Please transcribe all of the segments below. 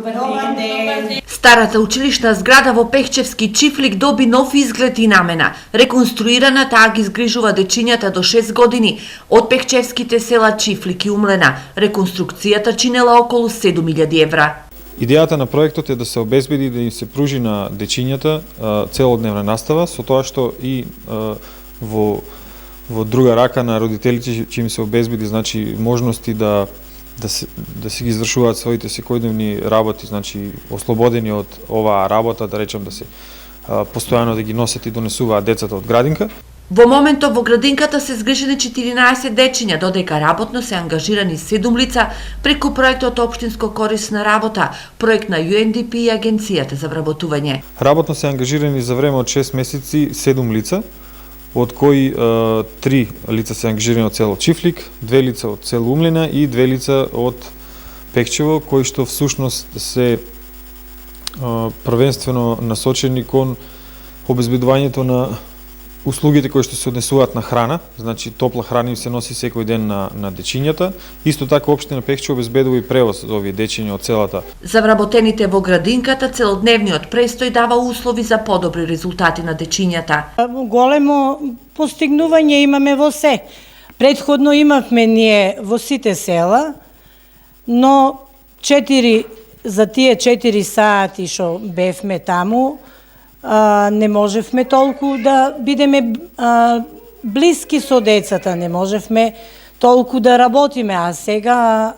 Добар ден. Старата училишна зграда во Пехчевски Чифлик доби нов изглед и намена. Реконструирана, таа ги изгрижува дечињата до 6 години од пехчевските села Чифлик и Умлена. Реконструкцијата чинела околу 7.000 евра. Идејата на проектот е да се обезбеди да им се пружи на дечињата целодневна настава, со тоа што и во друга рака на родителите ќе им се обезбеди, значи, можности да се ги извршуваат своите секојдневни работи, значи ослободени од оваа работа, да речем, да се постојано да ги носат и донесуваат децата од градинка. Во моментов во градинката се згрижени 14 дечиња, додека работно се ангажирани 7 лица преку проектот Општинско корисна работа, проект на UNDP и Агенцијата за вработување. Работно се ангажирани за време од 6 месеци 7 лица, од кои 3 лица се ангажирани од село Чифлик, 2 лица од село Умлена и 2 лица од Пехчево, кои што всушност се првенствено насочени кон обезбедувањето на услугите кои што се однесуваат на храна, значи топла храна им се носи секој ден на дечињата. Исто така општина Пехчево обезбедува и превоз за овие дечиња од селата. За вработените во градинката целодневниот престој дава услови за подобри резултати на дечињата. Големо постигнување имаме во се. Претходно имавме ние во сите села, но за тие 4 сати што бевме таму, не можевме толку да бидеме блиски со децата, не можевме толку да работиме, а сега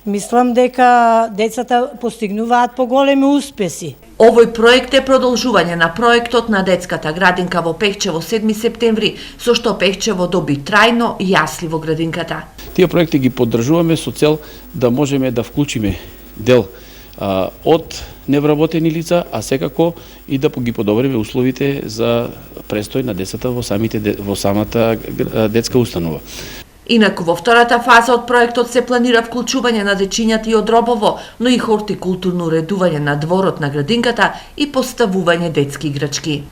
мислам дека децата постигнуваат поголеми успеси. Овој проект е продолжување на проектот на детската градинка во Пехчево 7 септември, со што Пехчево доби трајно јасли во градинката. Тие проекти ги поддржуваме со цел да можеме да вклучиме дел од невработени лица, а секако и да ги подобриме условите за престој на децата во самата детска установа. Инаку во втората фаза од проектот се планира вклучување на дечињата и од Робово, но и хортикултурно уредување на дворот на градинката и поставување детски играчки.